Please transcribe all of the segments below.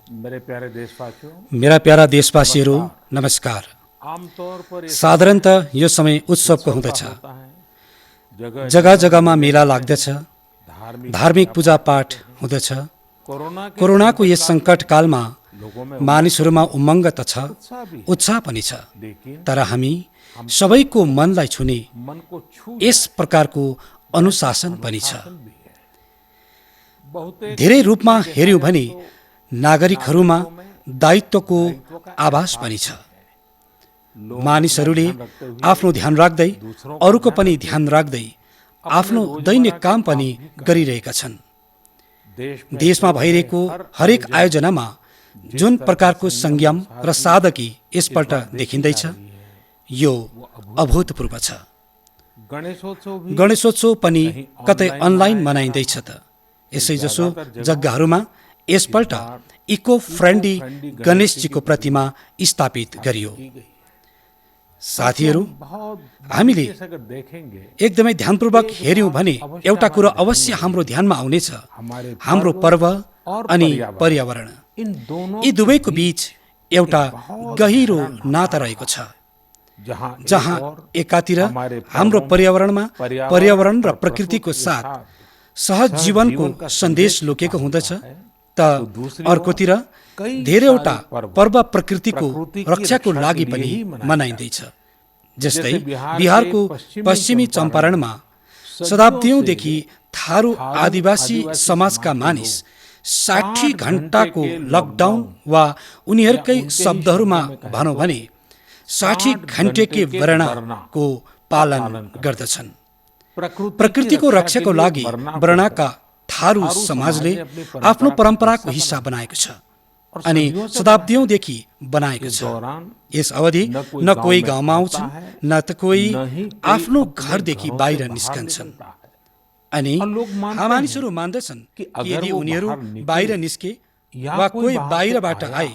मेरे प्यारे देशवासियों, मेरा प्यारा देशवासीहरू नमस्कार। आमतौर पर ये साधारणतः यो समय उत्सवको उत्सव का हुँदछ। होता है। जगह जग्गा जगह जग्गामा मेले मेला लगते लाग्दछ, हैं, धार्मिक धार्मिक पूजा पूजापाठ पाठ होते हैं। हुँदछ। कोरोना के कोरोनाको संकट यस काल सङ्कट में कालमा लोगों में मानिसहरूमा उमङ्ग त छ, उत्साह भी है, उत्साह पनि छ, लेकिन तर हामी सबैको मनलाई छुने मन को छू यस प्रकारको अनुशासन पनि छ। अनुशासन भी है। बहुतेक धेरै रूपमा देखा हेर्यौँ जाए भने तो नागरिकहरूमा नागरिकों में दायित्वको दायित्व का आभास एहसास पनि छ। लोग मानिसहरूले अपना ध्यान रखते हुए आफ्नो ध्यान राख्दै, दूसरों अरूको ध्यान पनि रखते ध्यान राख्दै अपने आफ्नो रोजमर्रा दैनिक के काम काम पनि भी कर गरिरहेका छन्। देश में देशमा हो रहे भइरहेको हर हरेक आयोजन आयोजनामा जिस जुन तरह प्रकारको संयम संयम और र सादगी सादगी इस यसपल्ट बार देखी देखिँदैछ, जा रही है, यो वो अभूतपूर्व छ। गणेशोत्सव भी गणेशोत्सव पनि कहीं कतै ऑनलाइन अनलाइन मनाया जा मनाइँदैछ रहा त। है। यसैजसो ज्यादातर जगहों जग्गाहरूमा यसपल्ट इस बार इको फ्रेन्डली फ्रेन्डली गणेशजीको प्रतिमा स्थापित गरियो। की गई है। साथीहरू, बहुत हामीले बारीकी से अगर देखेंगे एकदमै ध्यानपूर्वक हेर्यौँ भने एउटा कुरो अवश्य हाम्रो ध्यानमा आउनेछ, हाम्रो पर्व अनि पर्यावरण। इन दोनों यी दुवैको बीच एउटा बहुत गहिरो गहरा नाता रहेको छ, जहाँ एकातिर हमारे हाम्रो पर्यावरणमा पर्यावरण र और प्रकृतिको प्रकृति के साथ साथ सहज जीवनको जीवन का सन्देश संदेश लुकेको छिपा हुँदछ, हुआ है, त दूसरी अर्कोतिर ओर कई धेरैवटा सारे पर्व प्रकृतिको प्रकृति की रक्षाको रक्षा लागि के लिए पनि ही मनाए मनाइँदैछ। जस्तै जैसे बिहार बिहारको के पश्चिमी चम्पारणमा शताब्दीौँदेखि थारू आदिवासी समाजका मानिस 60 घण्टाको लकडाउन वा उनीहरूकै शब्दहरूमा भनौँ भने 60 घण्टेकै वरणाको पालन गर्दछन्। प्रकृतिको रक्षाको लागि वर्णाका थारू समाजले आफ्नो परम्पराको हिस्सा बनाएको छ अनि शताब्दीौँदेखि बनाएको छ। यस अवधि न कोही गाउँमा आउँछन्, न त कोही आफ्नो घरदेखि बाहिर निस्कन्छन्। अनि मानिसहरू मान्दछन् कि यदि उनीहरू बाहिर निस्के वा कोही बाहिरबाट आए,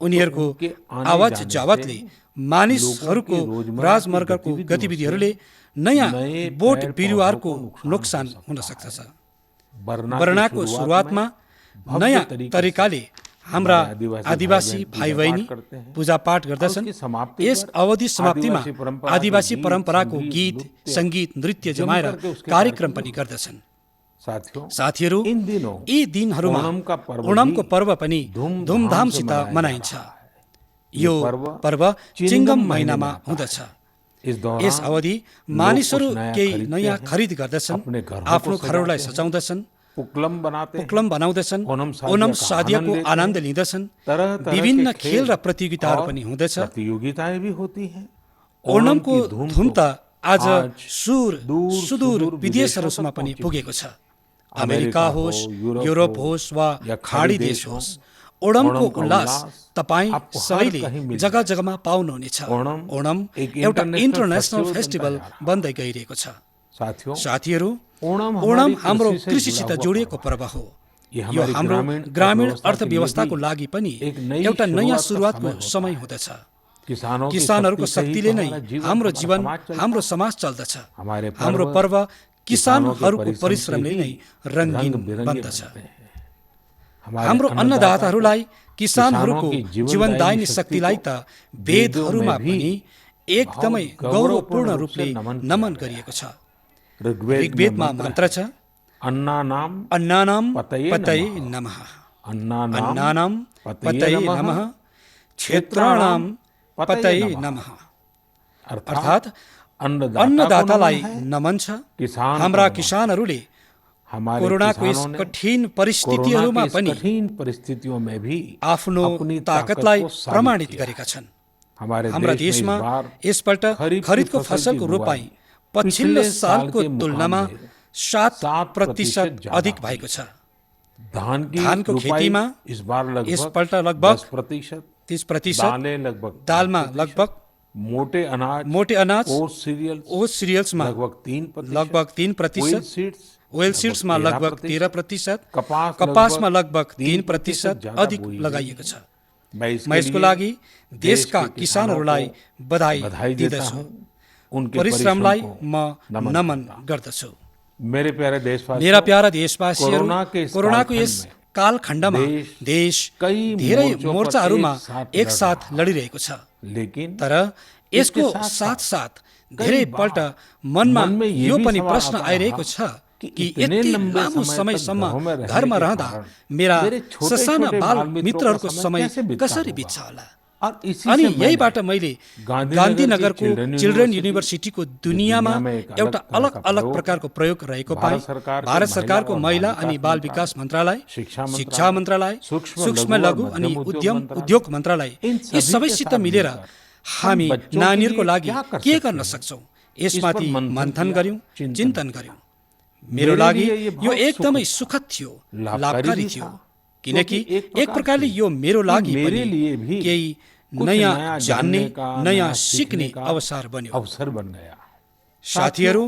उनीहरूको आवाज जावतले मानिसहरूको राजमार्गको गतिविधिहरूले नयाँ बोट बिरुवाहरूको नोक्सान हुन सक्दछ। वर्णाको सुरुवातमा नयाँ तरिकाले हाम्रा आदिवासी भाइ बहिनी पूजापाठ गर्दछन्। यस अवधि समाप्तिमा आदिवासी परम्पराको गीत, सङ्गीत, नृत्य जमाएर कार्यक्रम पनि गर्दछन्। साथीहरू, यी दिनहरूमा ओणमको पर्व पनि धुमधामसित मनाइन्छ। यो पर्व चिङ्गम महिनामा हुँदछ। यस अवधि मानिसहरू केही नयाँ खरिद गर्दछन्, आफ्नो घरहरूलाई सजाउँदछन्, पुक्लम बनाउँदछन्, ओणम सादियाको आनन्द लिँदछन्। विभिन्न खेल र प्रतियोगिताहरू पनि हुँदछ। प्रतियोगिताएं भी होती हैं। ओणमको धुम त आज सुदूर विदेशहरूसम्म पनि पुगेको छ। अमेरिका होस्, युरोप होस् वा खाडी देश होस्, ओणमको उल्लास तपाईँ सबैले जग्गा जग्गामा पाउनुहुनेछ। ओणम एउटा इन्टरनेसनल फेस्टिभल बन्दै गइरहेको छ। साथीहरू, ओणम हाम्रो कृषिसित जोडिएको पर्व हो। यो हाम्रो ग्रामीण अर्थव्यवस्थाको लागि पनि एउटा नयाँ सुरुवातको समय हुँदछ। किसानहरूको शक्तिले नै हाम्रो जीवन, हाम्रो समाज चल्दछ। हाम्रो पर्व किसानहरूको परिश्रमले नै रङ्गीन बन्दछ। हाम्रो अन्नदाताहरूलाई, किसानहरूको जीवनदायिनी शक्तिलाई त वेदहरूमा पनि एकदमै गौरवपूर्ण रूपले नमन गरिएको छ। ऋग्वेदमा मन्त्र छ, अन्नानाम पतये नमः, अन्नानाम पतये नमः, क्षेत्राणाम पतये नमः। अर्थात् अन्नदातालाई नमन छ। हाम्रा किसानहरूले कोरोनाको यस कठिन परिस्थितिहरूमा पनि आफ्नो ताकतलाई प्रमाणित गरेका छन्। हाम्रा देशमा यसपल्ट खरिदको फसलको रोपाई पछिल्लो सालको तुलनामा 7% अधिक भएको छ। धानको खेतीमा यसपल्ट लगभग 30%, दालमा लगभग, मोटे अनाज ओट्स सिरियल्समा लगभग 3%, ओइल सीड्समा लगभग 13%, कपासमा लगभग 3% अधिक लगाइएको छ। म यसको लागि देशका किसानहरूलाई बधाई दिँदछु। परिश्रमलाई म नमन गर्दछु। मेरा प्यारा देशवासीहरू, कोरोनाको यस कालखण्डमा देश कई धेरै मोर्चों पर मोर्चाहरूमा एक साथ एकसाथ लडिरहेको छ। लेकिन तर यसको साथसाथ धेरै पल्ट मनमा मन में ये यो भी पनि सवाल प्रश्न आता आइरहेको रहा छ कि कि इतने यति लंबे लामो समय तक समयसम्म घरों में रहने घरमा के रहँदा कारण मेरा मेरे छोटे ससाना छोटे बाल बाल मित्रों मित्रहरूको का समय कैसे बीतता कसरी होगा? बित्छ होला। और इसी अनि से मैंने यहीबाट मैले गान्धीनगरको चिल्ड्रेन युनिभर्सिटीको दुनियाँमा एउटा अलग अलग प्रकारको प्रयोग रहेको पाएँ। भारत सरकारको महिला अनि बाल विकास मन्त्रालय, शिक्षा मन्त्रालय, सूक्ष्म लघु अनि उद्योग मन्त्रालय, यी सबैसित मिलेर हामी नानीहरूको लागि के गर्न सक्छौँ यसमाथि मन्थन गर्यौँ, चिन्तन गर्यौँ। मेरो लागि यो एकदमै सुखद थियो, लाभकारी थियो, किनकि एक प्रकारले यो मेरो लागि पनि केही नयाँ जान्ने, नयाँ सिक्ने अवसर बन गया। साथीहरू,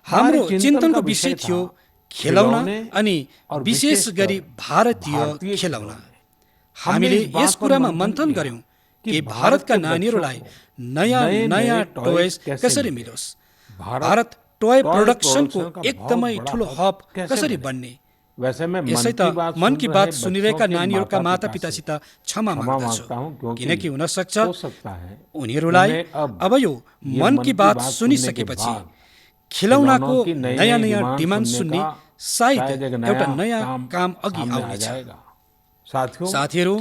हाम्रो चिन्तनको विषय थियो खेलौना अनि विशेष गरी भारतीय खेलौना। हामीले यस कुरामा मन्थन गर्यौँ कि भारतका नानीहरूलाई नयाँ नयाँ टोयज कसरी मिलोस्, भारत टोय प्रोडक्सनको एकदमै ठुलो हब कसरी बन्ने। यसै त मन की बात सुनिरहेका नानीहरूका मातापितासित क्षमा माग्दछु, किनकि हुन सक्छ उनीहरूलाई अब यो मन की बात सुनिसकेपछि खिलौनाको नयाँ नयाँ डिमान्ड सुन्ने सायद एउटा नयाँ काम अघि आउनेछ। साथीहरू,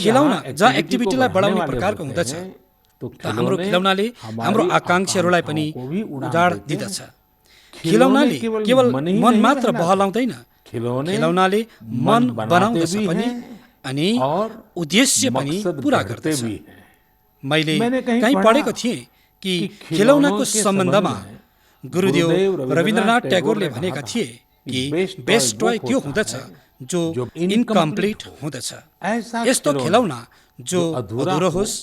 खिलौना जहाँ एक्टिभिटीलाई बढाउने प्रकारको हुँदछ, हाम्रो खिलौनाले हाम्रो आकांक्षाहरूलाई पनि उजाड दिँदछ। खिलौनाले केवल मन मात्र बहलाउँदैन, खिलौनाले मन बनाउँदछ पनि अनि उद्देश्य पनि पूरा गर्दछ। मैले कहीँ पढेको थिएँ कि खिलौनाको सम्बन्धमा गुरुदेव रविन्द्रनाथ ट्यागोरले भनेका थिए कि बेस्ट टोय त्यो हुँदछ जो इन्कम्प्लिट हुँदछ। यस्तो खिलौना जो अधुरो होस्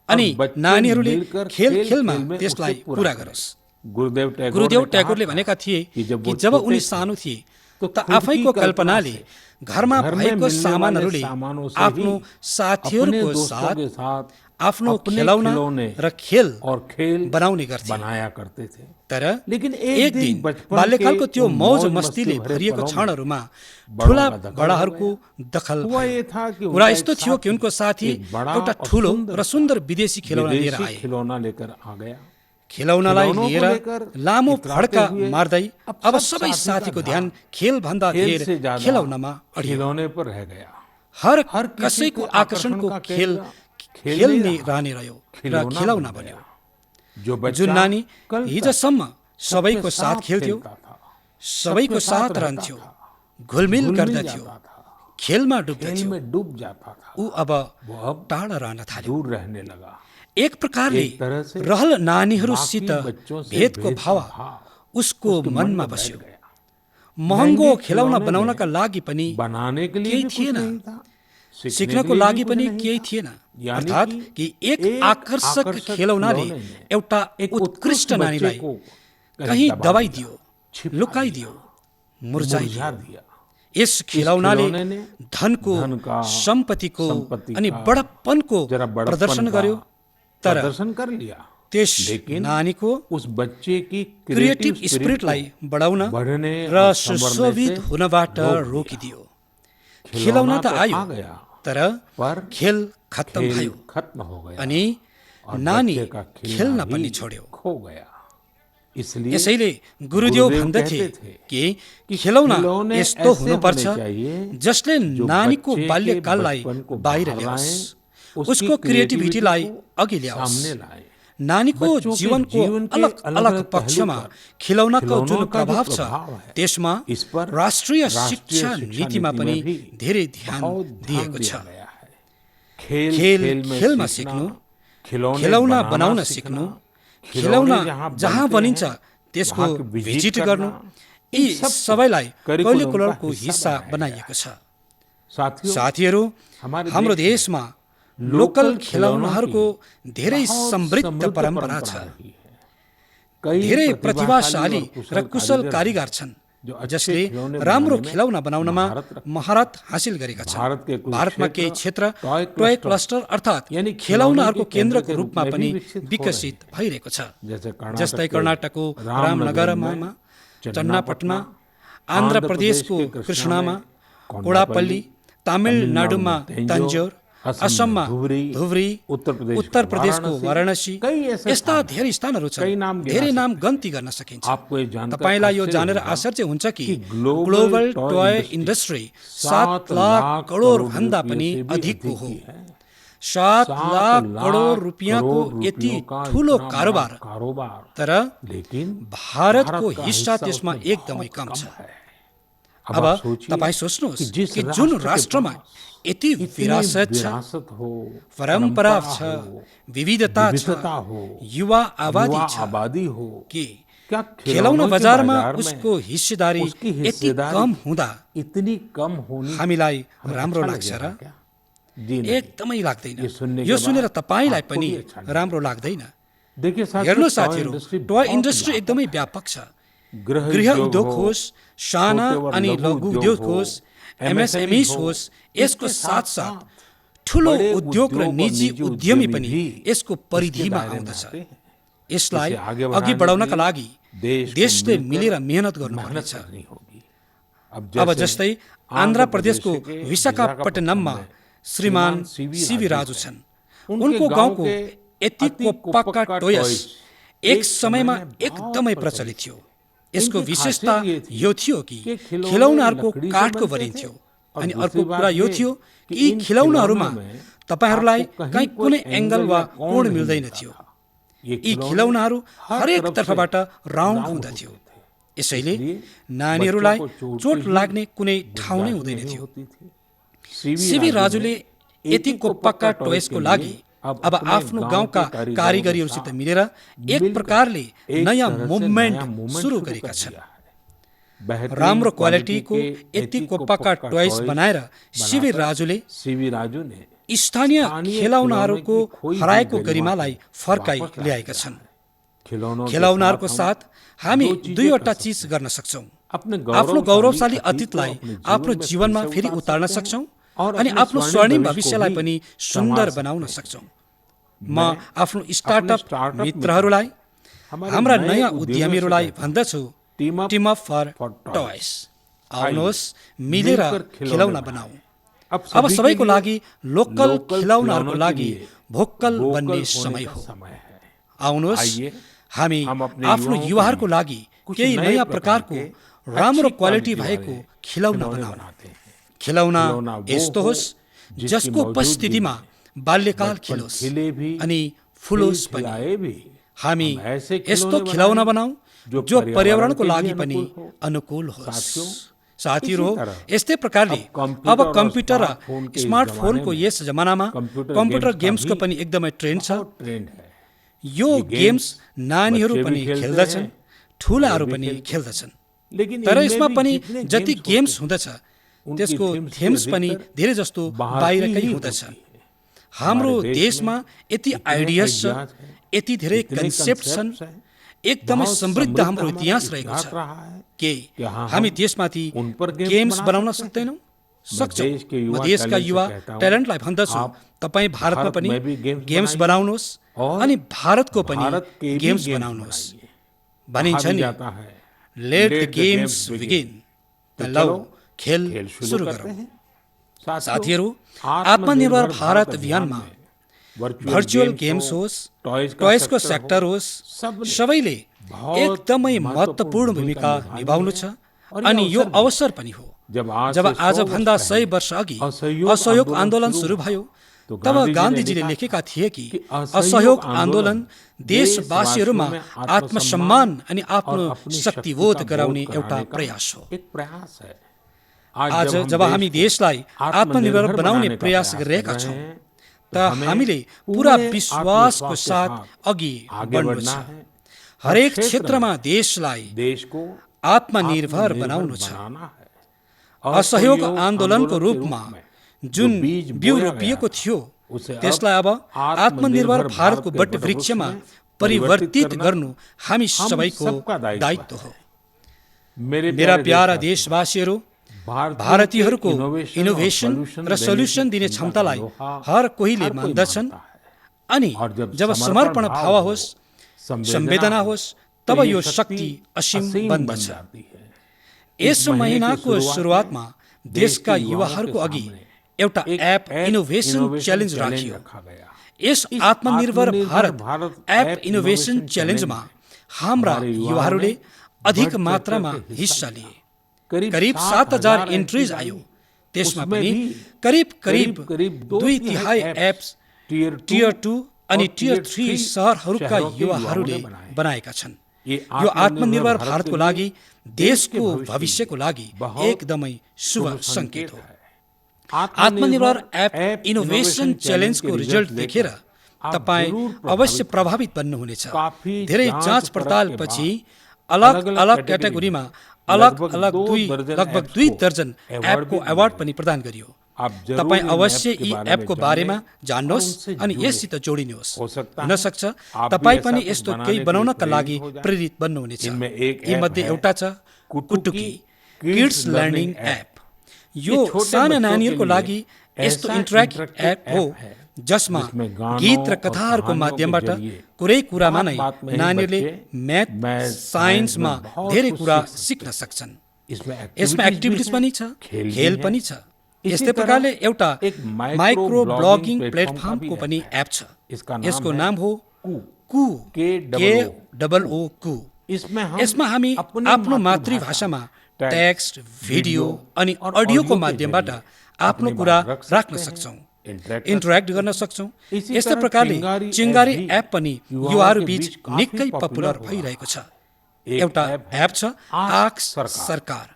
अनि नानीहरूले खेल खेलमा त्यसलाई पूरा गरोस्। गुरुदेव ट्यागोरले भनेका थिए कि जब उनी सानो थिए त आफैको कल्पनाले घरमा भएको सामानहरूले आफ्नो साथीहरूको साथ आफ्नो खिलौना र खेल बनाउने गर्थे। तर एक दिन बाल्यकालको त्यो मौज मस्तीले भरिएको क्षणहरूमा ठुला बडाहरूको दखल भयो। कुरा यस्तो थियो कि उनको साथी एउटा ठुलो र सुन्दर विदेशी खिलौना लिएर आए। खिलौनालाई लिएर लामो फड्का मार्दै अब सबै साथीको ध्यान खेलभन्दा धेर खिलौनामा अडियो। हर कसैको आकर्षणको खेल्ने रहने रह्यो र खिलौना बन्यो। जुन नानी हिजोसम्म सबैको साथ खेल्थ्यो, सबैको साथ रहन्थ्यो, घुलमिल गर्दथ्यो, खेलमा डुब्दथ्यो, ऊ अब टाढा रहन थाल्यो। एक प्रकारले रहल नानीहरूसित भेदको भाव उसको मनमा बस्यो। महँगो खिलौना बनाउनका लागि पनि केही थिएन, सिक्नको लागि पनि केही थिएन। अर्थात् कि एक आकर्षक खिलौनाले एउटा उत्कृष्ट नानीलाई कहीँ दबाइदियो, लुकाइदियो, मुर्झाइदियो। यस खिलौनाले धनको, सम्पत्तिको अनि बडप्पनको प्रदर्शन गर्यो। तर त्यस नानीको क्रिएटिभ स्पिरिटलाई बढाउन र सुशोभित हुनबाट रोकिदियो। खिलौना त आयो, तर खेल खत्तम भयो अनि नानी खेल्न पनि छोड्यो। यसैले गुरुदेव भन्दथे कि खिलौना यस्तो हुनुपर्छ जसले नानीको बाल्यकाललाई बाहिर ल्याओस्, उसको क्रिएटिभिटीलाई अघि ल्याओस्। नानीको जीवनको अलग अलग पक्षमा खिलौनाको जुन प्रभाव छ त्यसमा राष्ट्रिय शिक्षा नीतिमा पनि धेरै ध्यान दिएको छ। खेलमा सिक्नु, खिलौना बनाउन सिक्नु, खिलौना जहाँ बनिन्छ त्यसको भिजिट गर्नु, यी सबैलाई करिकुलमको हिस्सा बनाइएको छ। साथीहरू, हाम्रो देशमा लोकल खिलौनाहरूको धेरै समृद्ध परम्परा छ। धेरै प्रतिभाशाली र कुशल कारिगर छन् जसले राम्रो खिलौना बनाउनमा महारत हासिल गरेका छन्। भारतमा केही क्षेत्र टोय क्लस्टर अर्थात् खिलौनाहरूको केन्द्रको रूपमा पनि विकसित भइरहेको छ। जस्तै कर्नाटकको रामनगरमा, चन्नापटना, आन्ध्र प्रदेशको कृष्णामा, कोडापल्ली, तमिलनाडुमा तन्जौर, असममा धुबरी, उत्तर प्रदेशको वाराणसी, यस्ता धेरै स्थानहरू छन्। धेरै नाम गन्ती गर्न सकिन्छ। तपाईलाई यो जानेर आश्चर्य हुन्छ कि global toy industry 7 lakh crore भन्दा पनि अधिकको हो। 7 लाख करोड रुपियाँको यति ठुलो कारोबार, तर भारतको हिस्सा त्यसमा एकदमै कम छ। अब तपाईँ सोच्नुहोस् कि जुन राष्ट्रमा यति विरासत छ, परम्परा छ, विविधता छ, युवा आबादी छ, कि खेलौना बजारमा उसको हिस्सेदारी यति कम हुँदा हामीलाई राम्रो लाग्छ र? एकदमै लाग्दैन। यो सुनेर तपाईलाई पनि राम्रो लाग्दैन। हेर्नु साथीहरू, टोय इन्डस्ट्री एकदमै व्यापक छ। गृह उद्योग होस्, साना अनि लघु उद्योग होस्, एमएसएमईस होस्, यसको साथसाथ ठुलो उद्योग र निजी उद्यमी पनि यसको परिधिमा आउँदछ। यसलाई अघि बढाउनका लागि देशले मिलेर मेहनत गर्नुपर्नेछ। अब जस्तै आन्ध्र प्रदेशको विशाखापट्टनममा श्रीमान सीवी राजु छन्। उनको गाउँको एतिकोप्पका टोयस एक समयमा एकदमै प्रचलित थियो। यसको विशेषता यो थियो कि खिलौनाहरूको काठको बनिन्थ्यो, अनि अर्को कुरा यो थियो कि यी खिलौनाहरूमा तपाईहरूलाई कहीँ कुनै एङ्गल वा कोण मिल्दैन थियो। यी खिलौनाहरू हरेक तर्फबाट राउन्ड हुँदथ्यो, यसैले नानीहरूलाई चोट लाग्ने कुनै ठाउँ नै हुँदैन थियो। सीवी राजुले एतिकोप्पका टोयसको लागि अब आफ्नो गाउँका कारिगरीहरूसित मिलेर एक प्रकारले नयाँ मुभमेन्ट सुरु गरेका छन्। राम्रो क्वालिटीको एतिकोप्पका टोयस बनाएर सीवी राजुले स्थानीय खेलौनाहरूको हराएको गरिमालाई फर्काई ल्याएका छन्। खेलौनाहरूको साथ हामी दुईवटा चिज गर्न सक्छौँ। आफ्नो गौरवशाली अतीतलाई आफ्नो जीवनमा फेरि उतार्न सक्छौँ अनि आफ्नो स्वर्णिम भविष्यलाई पनि सुन्दर बनाउन सक्छौँ। म आफ्नो स्टार्टअप मित्रहरूलाई, हाम्रा नयाँ उद्यमीहरूलाई भन्दछु, टिम अप फर टोयस। आउनुहोस् मिलेर खिलौना बनाऊ। अब सबैको लागि लोकल खिलौनाहरूको लागि भोकल बन्ने समय हो। आउनुहोस् हामी आफ्नो युवाहरूको लागि केही नयाँ प्रकारको राम्रो क्वालिटी भएको खिलौना बनाऊ। खिलौना यस्तो होस् जसको उपस्थितिमा बाल्यकाल खिलोस् अनि फुलोस् पनि। हामी यस्तो खिलौना बनाऊ जो पर्यावरणको लागि पनि अनुकूल होस्। साथीहरू, यस्तै प्रकारले अब कम्प्युटर र स्मार्टफोनको यस जमानामा कम्प्युटर गेम्सको पनि एकदमै ट्रेन्ड छ। यो गेम्स नानीहरू पनि खेल्दछन्, ठुलाहरू पनि खेल्दछन्, तर यसमा पनि जति गेम्स हुँदछ त्यसको थीम्स पनि धेरै जस्तो बाहिरकै हुँदछ। हाम्रो देशमा यति आइडियाज छ, यति धेरै कन्सेप्ट छन्, एकदमै समृद्ध हाम्रो इतिहास रहेको छ। के हामी त्यसमाथि गेम्स बनाउन सक्दैनौँ? सक्छौँ। म देशका युवा ट्यालेन्टलाई भन्दछु, तपाईँ भारतमा पनि गेम्स बनाउनुहोस् अनि भारतको पनि गेम्स बनाउनुहोस्। भनिन्छ नि, लेट द गेम्स बिगिन। लौ खेल सुरु गरौँ। साथीहरू, आत्मनिर्भर भारत अभियानमा भर्चुअल गेम्स होस्, टोयसको सेक्टर होस्, सबैले एकदमै महत्त्वपूर्ण भूमिका निभाउनु छ। अनि यो अवसर पनि हो जब आजभन्दा 100 वर्ष अघि असहयोग आन्दोलन सुरु भयो, तब गान्धीजीले लेखेका थिए कि असहयोग आन्दोलन देशवासीहरूमा आत्मसम्मान अनि आफ्नो शक्तिबोध गराउने एउटा प्रयास हो। आज जब हामी देशलाई आत्मनिर्भर बनाउने प्रयास गरिरहेका छौँ, त हामीले पूरा विश्वासको साथ अघि बढ्नु छ। हरेक क्षेत्रमा देशलाई आत्मनिर्भर बनाउनु छ। असहयोग आन्दोलनको रूपमा जुन बिउ रोपिएको थियो, त्यसलाई अब आत्मनिर्भर भारतको वटवृक्षमा परिवर्तित गर्नु हामी सबैको दायित्व हो। मेरा प्यारा देशवासीहरू, भारतीयहरूको इनोभेसन र सल्युसन दिने क्षमतालाई हर कोहीले मान्दछन्। अनि जब समर्पण भाव होस्, संवेदना होस्, तब यो शक्ति असीम बन्दछ। यस महिनाको सुरुवातमा देशका युवाहरूको अघि एउटा एक एप इनोभेसन च्यालेन्ज राखियो। रखा गया। यस आत्मनिर्भर भारत एप इनोभेसन च्यालेन्जमा हाम्रा युवाहरूले अधिक मात्रामा हिस्सा लिए। करिब 7,000 एन्ट्रिज आयो। त्यसमा पनि करिब 2/3 एप्स टियर 2 अनि टियर 3 शहरहरूका युवाहरूले बनाएका छन्। यो आत्मनिर्भर भारतको लागि, देशको भविष्यको लागि एकदमै शुभ संकेत हो। आत्मनिर्भर एप इनोभेसन च्यालेन्जको रिजल्ट देखेर तपाईँ अवश्य प्रभावित बन्नुहुनेछ। धेरै जाँच पडतालपछि अलग अलग क्याटेगोरीमा लगभग 2 दर्जन एपको अवार्ड पनि प्रदान गरियो। तपाईँ अवश्य यी एपको बारेमा जान्नुहोस् अनि यससित जोडिनुहोस्। हुन सक्छ तपाईँ पनि यस्तो केही बनाउनका लागि प्रेरित बन्नुहुनेछ। यी मध्ये एउटा छ कुटुकी किड्स लर्निङ एप। यो साना नानीहरूको लागि यस्तो इन्टरेक्टिभ एप हो जसमा गीत र कथाहरूको माध्यमबाट कुनै कुरामा नै नानीहरूले म्याथ साइन्समा धेरै कुरा सिक्न सक्छन्। यसमा एक्टिभिटिज पनि छ, खेल पनि छ। यस्तै प्रकारले एउटा माइक्रो ब्लगिङ प्लेटफर्मको पनि एप छ। यसको नाम हो KOO। यसमा हामी आफ्नो मातृभाषामा टेक्स्ट, भिडियो अनि अडियोको माध्यमबाट आफ्नो कुरा राख्न सक्छौँ, इन्टरेक्ट गर्न सक्छौँ। यस्तै प्रकारले चिङ्गारी एप पनि युवाहरू बीच निकै पपुलर भइरहेको छ। एउटा एप छ आक्स सरकार।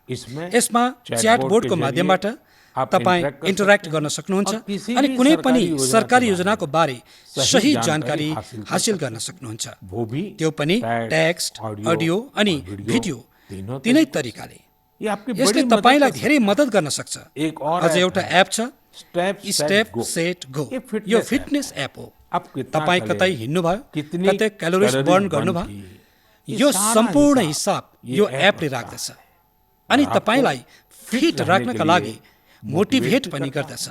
यसमा च्याटबोटको माध्यमबाट तपाईँ इन्टरेक्ट गर्न सक्नुहुन्छ अनि कुनै पनि सरकारी योजनाको बारे सही जानकारी हासिल गर्न सक्नुहुन्छ। त्यो पनि टेक्स्ट, अडियो अनि भिडियो तीनै तरिकाले। यसले तपाईँलाई धेरै मद्दत गर्न सक्छ। अझ एउटा एप छ स्टेप सेट गो। यो फिटनेस एप हो। तपाईँ कतै हिँड्नुभयो, कतै क्यालोरिज बर्न गर्नुभयो, यो सम्पूर्ण हिसाब यो एपले राख्दछ अनि तपाईँलाई फिट राख्नका लागि मोटिभेट पनि गर्दछ।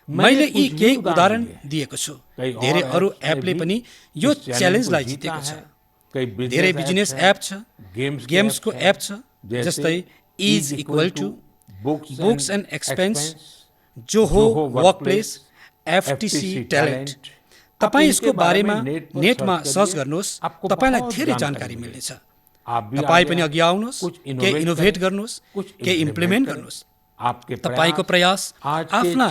मैले यी केही उदाहरण दिएको छु। धेरै अरू एपले पनि यो च्यालेन्जलाई जितेको छ। धेरै बिजनेस एप छ, गेम्सको एप छ, जस्तै is equal to, books and expense, Zoho workplace, FTC talent. तपाईँ यसको बारेमा नेटमा सर्च गर्नुहोस्, तपाईँलाई धेरै जानकारी मिल्नेछ। तपाईँ पनि अघि आउनुहोस्, केही इनोभेट गर्नुहोस्, केही इम्प्लिमेन्ट गर्नुहोस्। तपाईको प्रयास आफ्ना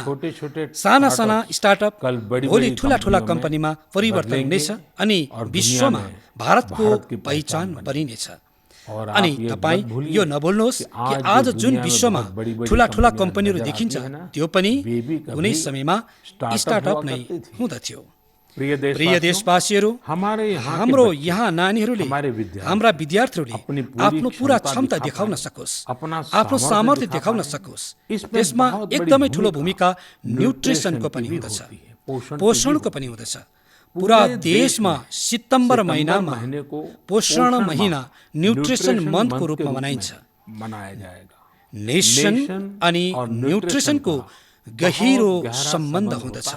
साना साना स्टार्टअप भोलि ठुला ठुला कम्पनीमा परिवर्तन हुनेछ अनि विश्वमा भारतको पहिचान बनिनेछ। अनि तपाईँ यो नभुल्नुहोस् कि आज जुन विश्वमा ठुला ठुला कम्पनीहरू देखिन्छ त्यो पनि कुनै समयमा स्टार्टअप नै हुँदथ्यो। प्रिय देशवासीहरू, हाम्रो यहाँ नानीहरूले, हाम्रा विद्यार्थीहरूले आफ्नो पुरा क्षमता देखाउन सकोस्, आफ्नो सामर्थ्य देखाउन सकोस्। त्यसमा एकदमै ठुलो भूमिका न्युट्रिसनको पनि हुँदछ, पोषणको पनि हुँदछ। पुरा देशमा सितम्बर महिनामा पोषण महिना न्युट्रिसन मन्थको रूपमा मनाइन्छ। नेसन अनि न्युट्रिसनको गहिरो सम्बन्ध हुँदछ।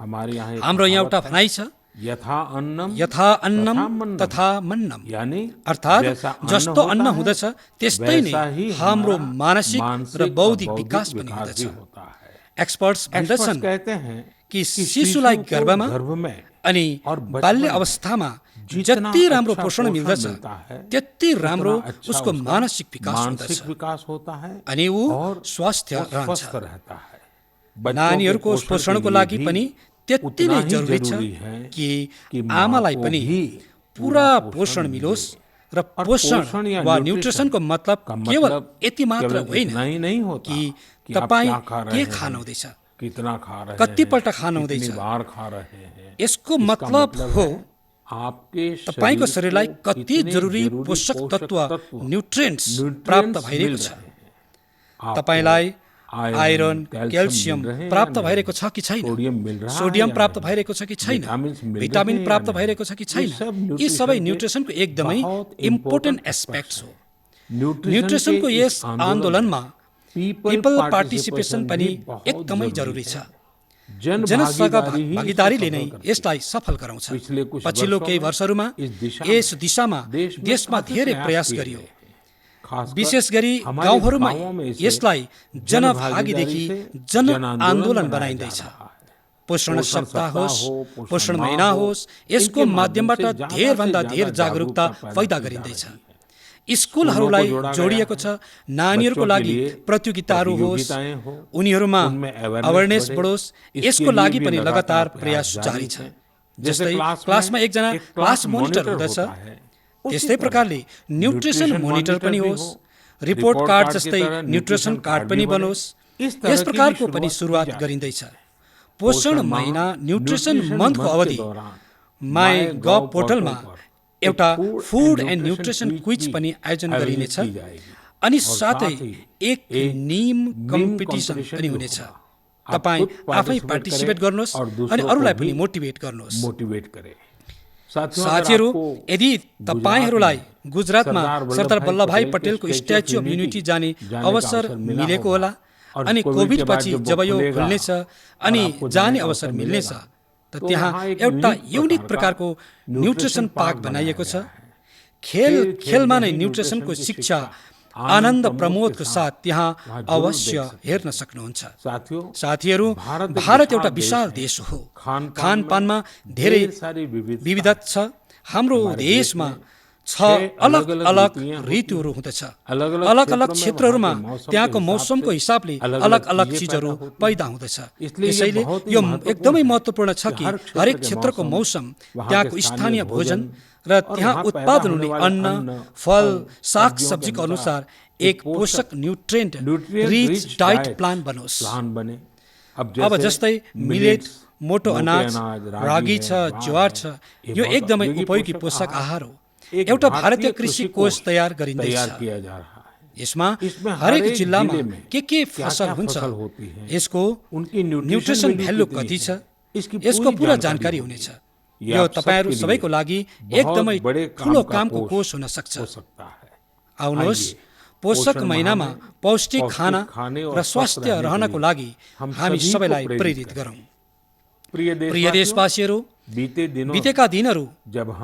हाम्रो यहाँ एउटा भनाइ छ, यथा अन्नम तथा मन्नम, अर्थात् जस्तो अन्न हुँदछ त्यस्तै नै हाम्रो मानसिक र बौद्धिक विकास पनि हुँदछ। एक्सपर्ट्स भन्दछन् कि शिशुलाई गर्भमा अनि बाल्य अवस्थामा जति राम्रो पोषण मिल्दछ त्यति राम्रो उसको मानसिक विकास होता है अनि ऊ स्वस्थ रहन्छ। नानीहरूको पोषणको लागि पनि त्यति नै जरुरी छ कि आमालाई पनि पुरा पोषण मिलोस्। र पोषण वा न्युट्रिसनको मतलब केवल यति मात्र होइन कि तपाईँ के खानुहुँदैछ, कतिपल्ट खानुहुँदैछ। यसको मतलब हो तपाईको शरीरलाई कति जरुरी पोषक तत्व न्युट्रिएन्ट्स प्राप्त भइरहेको छ। तपाईलाई आइरन, क्याल्सियम प्राप्त भइरहेको छ कि छैन, सोडियम प्राप्त भइरहेको छ कि छैन, भिटामिन प्राप्त भइरहेको छ कि छैन। यी सबै न्युट्रिसनको एकदमै इम्पोर्टेन्ट एस्पेक्ट्स हो। न्युट्रिसनको यस आन्दोलनमा पिपल पार्टिसिपेसन पनि एकदमै जरुरी छ। जनभागीदारीले नै यसलाई सफल गराउँछ। पछिल्लो केही वर्षहरूमा यस दिशामा देशमा धेरै प्रयास गरियो। खासकर विशेष गरी हमारे गाउँहरूमा गाउँमा में इसे यसलाई जनभागीदेखि जन आन्दोलन बनाइँदैछ। पोषण सप्ताह होस्, पोषण महिना होस्, यसको माध्यमबाट धेरभन्दा धेर जागरुकता पैदा गरिँदैछ। स्कुलहरूलाई जोडिएको छ। नानीहरूको लागि प्रतियोगिताहरू होस्, उनीहरूमा अवेरनेस बढोस्, यसको लागि पनि लगातार प्रयास जारी छ। जस्तै क्लासमा एकजना क्लास मोनिटर हुँदछ, त्यस्तै प्रकारले न्युट्रिसन मोनिटर पनि होस्, रिपोर्ट कार्ड जस्तै न्युट्रिसन कार्ड पनि बनोस्। यस प्रकारको पनि सुरुवात गरिँदैछ। पोषण महिना न्युट्रिसन मन्थको अवधि माई गभ पोर्टलमा एउटा फुड एन्ड न्युट्रिसन क्विज पनि आयोजन गरिनेछ अनि साथै एक नीम कम्पिटिसन पनि हुनेछ। तपाईँ आफै पार्टिसिपेट गर्नुहोस् अनि अरूलाई पनि मोटिभेट गर्नुहोस्। साथीहरू, यदि तपाईहरूलाई गुजरातमा सरदार वल्लभभाई पटेलको स्ट्याच्यु अफ युनिटी जाने अवसर मिलेको होला अनि कोभिड पछि जब यो खुल्नेछ अनि जाने अवसर मिल्नेछ, त त्यहाँ एउटा युनिक प्रकारको न्युट्रिसन पार्क बनाइएको छ। खेलमा नै न्युट्रिसनको शिक्षा आनन्द प्रमोदको साथ त्यहाँ अवश्य हेर्न सक्नुहुन्छ। साथीहरू, भारत एउटा विशाल देश हो। खानपानमा धेरै विविधता छ। हाम्रो देशमा 6 अलग अलग ऋतुहरू हुँदछ। अलग अलग क्षेत्रहरूमा त्यहाँको मौसमको हिसाबले अलग अलग चिजहरू पैदा हुँदछ। त्यसैले यो एकदमै महत्त्वपूर्ण छ कि हरेक क्षेत्रको मौसम, त्यहाँको स्थानीय भोजन र त्यहाँ उत्पादन हुने अन्न, फल, साग सब्जीको अनुसार एक पोषक न्युट्रिएन्ट रिच डाइट प्लान बनोस्। अब जस्तै मिलेट, मोटो अनाज, रागी छ, ज्वार छ, यो एकदमै उपयोगी पोषक आहार हो। एउटा भारतीय कृषि कोष तयार गरिँदैछ। यसमा हरेक जिल्लामा के फसल हुन्छ, यसको न्युट्रिसन भ्यालु कति छ, यसको पूरा जानकारी हुनेछ। यो तपाईहरू सबैको लागि एकदमै ठुलो कामको कोष हुन सक्छ। आउनुहोस्, पोषक महिनामा पौष्टिक खाना र स्वस्थ रहनको लागि हामी सबैलाई प्रेरित गरौँ। प्रिय देशवासीहरू, बितेका दिनहरू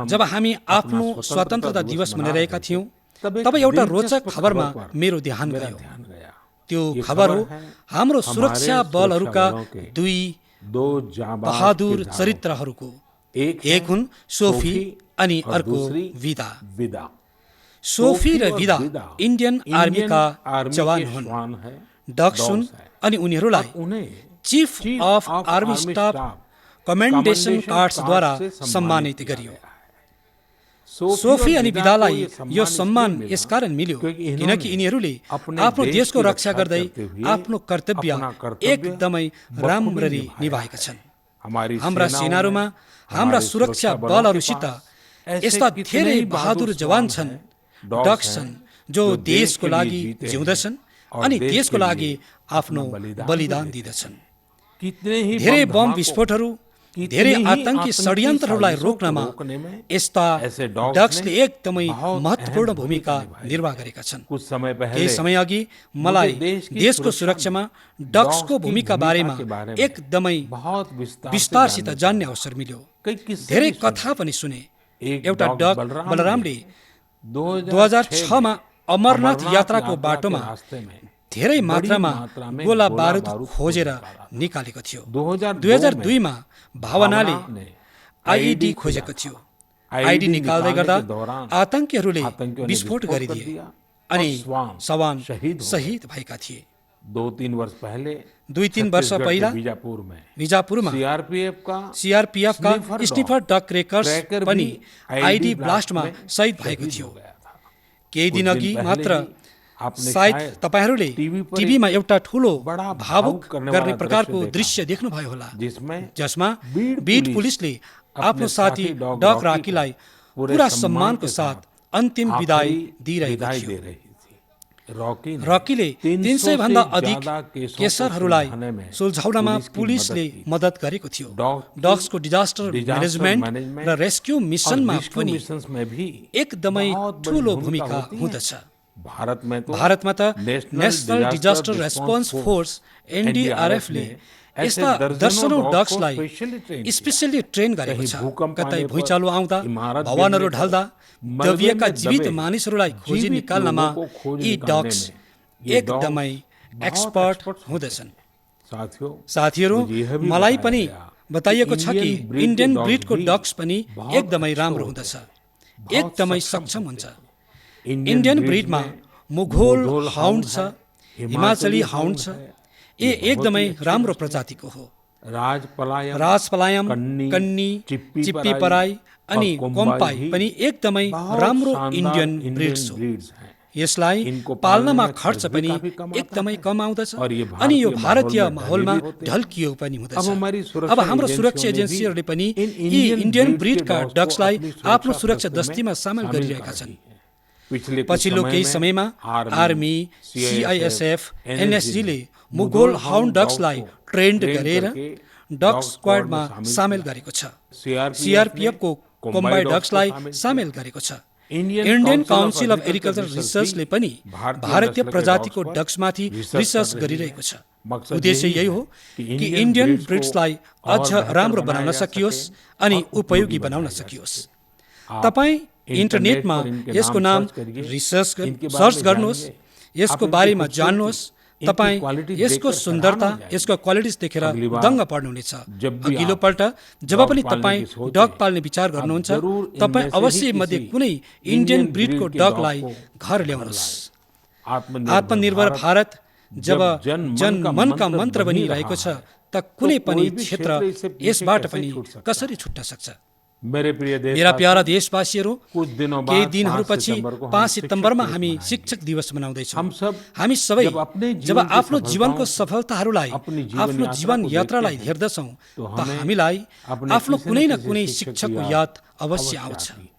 जब हामी आफ्नो स्वतन्त्रता दिवस मनाइरहेका थियौँ, तब एउटा रोचक खबरमा मेरो ध्यान गयो। त्यो खबर हो हाम्रो सुरक्षा बलहरूका 2 बहादुर चरित्रहरूको। एक हुन् सोफी अनि अर्को विदा। सोफी र विदा इन्डियन आर्मीका जवान हुन्। डक्स हुन् अनि उनीहरूलाई चीफ अफ आर्मी स्टाफ कमेन्डेसन कार्ड्सद्वारा सम्मानित गरियो। सोफी अनि विदालाई यो सम्मान यसकारण मिल्यो किनकि यिनीहरूले आफ्नो देशको रक्षा गर्दै आफ्नो कर्तव्य एकदमै राम्ररी निभाएका छन्। हाम्रा सेनाहरूमा, हाम्रा सुरक्षा बलहरूसित यस्ता धेरै बहादुर जवान छन्, डक्स छन्, जो देशको लागि जिउँदछन् अनि देशको लागि आफ्नो बलिदान दिँदछन्। धेरै बम विस्फोटहरू, धेरै आतंकी षड्यन्त्रहरूलाई रोक्नमा यस्ता डक्सले एकदमै महत्त्वपूर्ण भूमिका निर्वाह गरेका छन्। केही समय अघि मलाई देशको सुरक्षामा डक्सको भूमिका बारेमा एकदमै विस्तारसित जान्ने अवसर मिल्यो। धेरै कथा पनि सुने। एउटा डक बलरामले 2006 मा अमरनाथ यात्राको बाटोमा धेरै मात्रामा गोला बारुद खोजेर निकालेको थियो। 2002 मा भावनाले आईडी खोजेको थियो। आईडी निकाल्दै गर्दा आतंकीहरूले विस्फोट गरिदिए अनि सवान शहीद भएका थिए। 2-3 वर्ष पहिला बिजापुरमा सीआरपीएफ का स्निफर डक क्रेकर्स पनि आईडी ब्लास्टमा शहीद भएको थियो। केही दिन अघि मात्र सायद तपाईहरूले टिभीमा एउटा ठुलो भावुक गर्ने प्रकारको दृश्य देख्नुभयो होला, जसमा बीट पुलिसले आफ्नो साथी डक राकीलाई पूरा सम्मानको साथ अन्तिम विदाई दिइरहेको थियो। रकीले 300 भन्दा अधिक केसरहरूलाई सुल्झाउनमा पुलिसले मद्दत गरेको थियो। डक्सको डिजास्टर म्यानेजमेन्ट र रेस्क्यु मिसनमा पनि एकदमै ठुलो भूमिका हुँदछ। भारतमा त नेशनल डिजास्टर रेस्पोन्स फोर्स एनडीआरएफले यस्ता दर्शनौं डग्सलाई स्पेसली ट्रेन गरेको छ। कतै भुइँचालो आउँदा, भवनहरू ढल्दा दबिएका जीवित मानिसहरूलाई खोजी निकाल्नमा यी डग्स एकदमै एक्सपर्ट हुँदछन्। साथीहरू, मलाई पनि बताइएको छ कि इन्डियन ब्रिडको डग्स पनि एकदमै राम्रो हुँदछ, एकदमै सक्षम हुन्छ। इन्डियन ब्रिडमा मुघोल हाउन्ड छ, हिमाचली हाउन्ड छ। ये एकदमै राम्रो प्रजातिको हो। राजपलायम, कन्नी, चिप्पी पराई अनि कोम्पाई पनि एकदमै राम्रो इन्डियन ब्रिड्स हो। यसलाई पाल्नमा खर्च पनि एकदमै कम आउँदछ अनि यो भारतीय माहौलमा ढल्कियो पनि हुँदछ। अब हाम्रो सुरक्षा एजेन्सीहरूले पनि यी इन्डियन ब्रिडका डग्सलाई आफ्नो सुरक्षा दस्तीमा सामेल गरिरहेका छन्। पछिल्लो केही समयमा आर्मी, सीआईएसएफ, एनएसजीले मुघोल हाउन्ड डग्सलाई ट्रेन्ड गरेर डग स्क्वाडमा सामेल गरेको छ। सीआरपीएफको कोम्बाई डग्सलाई सामेल गरेको छ। इन्डियन काउन्सिल अफ एग्रिकल्चर रिसर्चले पनि भारतीय प्रजातिको डग्समाथि रिसर्च गरिरहेको छ। उद्देश्य यही हो कि इन्डियन ब्रिड्सलाई अझ राम्रो बनाउन सकियोस् अनि उपयोगी बनाउन सकियोस्। तपाईँ इन्टरनेटमा यसको नाम सर्च गर्नुहोस्, यसको बारेमा जान्नुहोस्। तपाईँ यसको सुन्दरता, यसको क्वालिटिज देखेर दङ्ग पर्नुहुनेछ। अघिल्लो पल्ट जब पनि तपाईँ डग पाल्ने विचार गर्नुहुन्छ, तपाईँ अवश्य मध्ये कुनै इन्डियन ब्रिडको डगलाई घर ल्याउनुहोस्। आत्मनिर्भर भारत जब जनमनका मन्त्र बनिरहेको छ, त कुनै पनि क्षेत्र यसबाट पनि कसरी छुट्न सक्छ? मेरा प्यारा देशवासीहरू, केही दिनहरूपछि 5 सितम्बरमा हामी शिक्षक दिवस मनाउँदैछौँ। हामी सबै जब आफ्नो जीवनको सफलताहरूलाई, आफ्नो जीवन यात्रालाई हेर्दछौँ, त हामीलाई आफ्नो कुनै न कुनै शिक्षकको याद अवश्य आउँछ।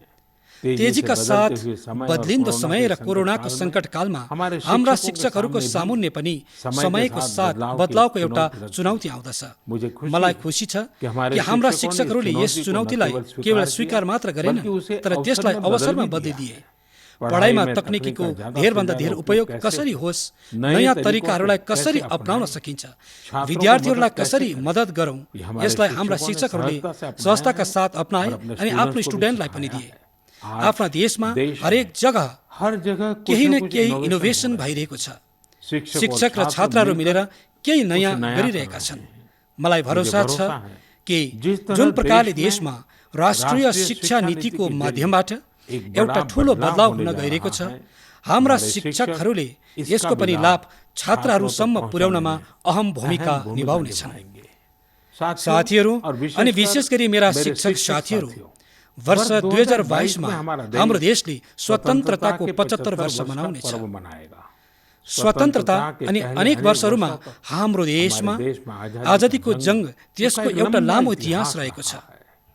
तेजीका साथ बदलिँदो समय र कोरोनाको सङ्कटकालमा हाम्रा शिक्षकहरूको सामुन्ने पनि समयको साथ बदलावको एउटा चुनौती आउँदछ। मलाई खुसी छ कि हाम्रा शिक्षकहरूले यस चुनौतीलाई केवल स्वीकार मात्र गरेन, तर त्यसलाई अवसरमा बदलिदिए। पढाइमा तकनिकीको धेरभन्दा धेर उपयोग कसरी होस्, नयाँ तरिकाहरूलाई कसरी अपनाउन सकिन्छ, विद्यार्थीहरूलाई कसरी मद्दत गरौँ, यसलाई हाम्रा शिक्षकहरूले सहजताका साथ अपनाए अनि आफ्नो स्टुडेन्टलाई पनि दिए। आफ्ना देशमा हरेक जग्गा केही न केही इनोभेसन भइरहेको छ। शिक्षक र छात्रहरू मिलेर केही नयाँ गरिरहेका छन्। मलाई भरोसा छ कि जुन प्रकारले देशमा राष्ट्रिय शिक्षा नीतिको माध्यमबाट एउटा ठूलो बदलाव हुन गइरहेको छ, हाम्रा शिक्षकहरूले यसको पनि लाभ छात्रहरूसम्म पुर्याउनमा अहम भूमिका निभाउनेछन्। साथीहरू, अनि विशेष गरी मेरा शिक्षक साथीहरू, वर्ष 2022मा हाम्रो देशले स्वतन्त्रताको 75 वर्ष मनाउनेछ। स्वतन्त्रता अनि अनेक वर्षहरूमा हाम्रो देशमा आजादीको जंग, त्यसको एउटा लामो इतिहास रहेको छ।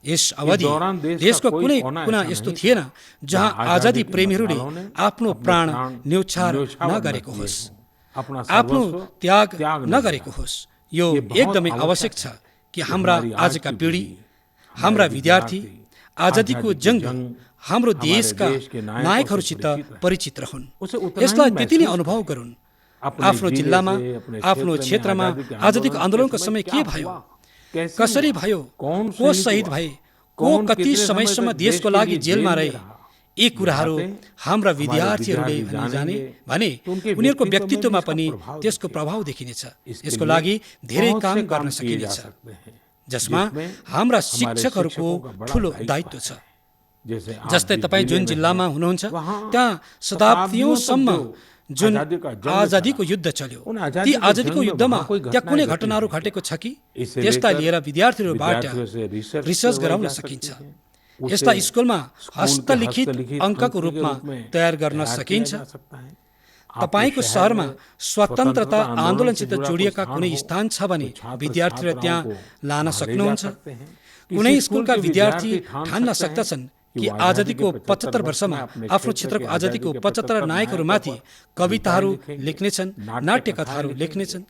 यस अवधि देशको कुनै कुना यस्तो थिएन जहाँ आजादी प्रेमीहरूले आफ्नो प्राण न्यौछावर नगरेको होस्, आफ्नो त्याग नगरेको होस्। यो एकदमै आवश्यक छ कि हाम्रा आजका पिँढी, हाम्रा विद्यार्थी आजादीको जंग, हाम्रो देशका नायकहरूसित परिचित रहन्, यसलाई त्यति नै अनुभव गरून्। आफ्नो जिल्लामा, आफ्नो क्षेत्रमा आजादीको आन्दोलनको समय के भयो, कसरी भयो, को शहीद भए, को कति समयसम्म देशको लागि जेलमा रहे, यी कुराहरू हाम्रा विद्यार्थीहरूले जाने भने उनीहरूको व्यक्तित्वमा पनि त्यसको प्रभाव देखिनेछ। यसको लागि धेरै काम गर्न सकिनेछ, जसमा हाम्रा शिक्षकहरूको ठूलो दायित्व छ। जस्तै तपाईँ जुन जिल्लामा हुनुहुन्छ, त्यहाँ शताब्दीयौंसम्म जुन आजादीको युद्ध चल्यो, ती आजादीको युद्धमा त्यहाँ कुनै घटनाहरू घटेको छ कि? त्यसलाई लिएर विद्यार्थीहरूबाट रिसर्च गराउन सकिन्छ। यसलाई स्कुलमा हस्तलिखित अङ्कको रूपमा तयार गर्न सकिन्छ। तपाईको शहरमा स्वतन्त्रता आन्दोलनसित जोडिएका कुनै स्थान छ भने विद्यार्थीहरू त्यहाँ लान सक्नुहुन्छ। कुनै स्कुलका विद्यार्थी ठान्न सक्दछन् कि आजादीको 75 वर्षमा आफ्नो क्षेत्रको आजादीको 75 नायकहरूमाथि कविताहरू लेख्नेछन्, नाट्यकथाहरू लेख्नेछन्।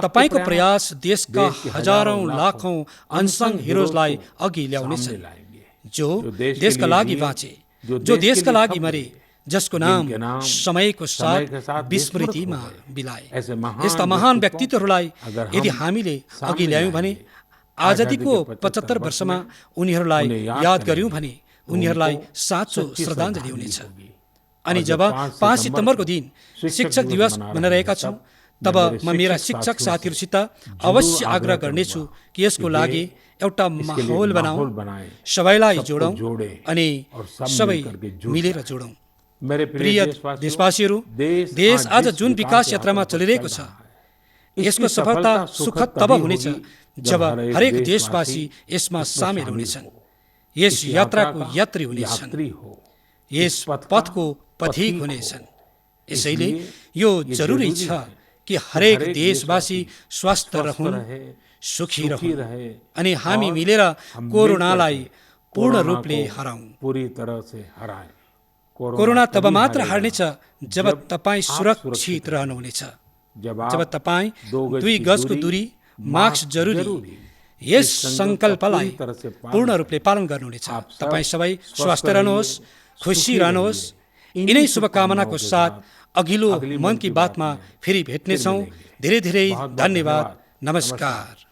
तपाईको प्रयास देशका हजारौं लाखौं अनसङ हिरोजलाई अघि ल्याउनेछन्, जो देशका लागि बाँचे, जो देशका लागि मरे, जसको नाम जिनके नाम समयको समय के साथ साथ विस्मृतिमा विस्मृत हो गए। बिलाए। ऐसे महान यस्ता महान व्यक्तित्व व्यक्तित्वहरूलाई अगर यदि हम हामीले सामने अघि ल्यायौँ भने लाएंगे, आजादीको आजादी के 75 वर्षमा में उनीहरूलाई उन्हें याद करेंगे, गर्यौँ भने तो उनीहरूलाई उनको साँचो सच्ची श्रद्धाञ्जली हुनेछ। होगी। अनि और जब 5 सितम्बरको दिन शिक्षक दिवस मनाइरहेका छौँ, तब म मेरा शिक्षक साथीहरूसित अवश्य आग्रह गर्नेछु कि यसको लागि एउटा माहौल बनाऊ, सबैलाई जोडौँ अनि सबै मिलेर जोडौँ। प्रिय देशवासीहरू, देश आज जुन विकास यात्रामा चलिरहेको छ, यसको सफलता सुखद तब हुनेछ जब हरेक देशवासी यसमा सामेल हुनेछन्, यस यात्राको यात्री हुनेछन्, यस पथको पथिक हुनेछन्। यसैले यो जरुरी छ कि हरेक देशवासी स्वस्थ रहून्, सुखी रहून् अनि हामी मिलेर कोरोनालाई पूर्ण रूपले हराउँ। कोरोना तब मात्र हार्नेछ जब तपाईँ सुरक्षित रहनुहुनेछ, जब तपाईँ 2 गजको दूरी, मास्क जरुरी, यस संकल्पलाई पूर्ण रूपले पालन गर्नुहुनेछ। तपाईँ सबै स्वस्थ रहनुहोस्, खुसी रहनुहोस्। यिनै शुभकामनाको साथ अघिल्लो मन की बातमा फेरि भेट्नेछौँ। धेरै धेरै धन्यवाद। नमस्कार।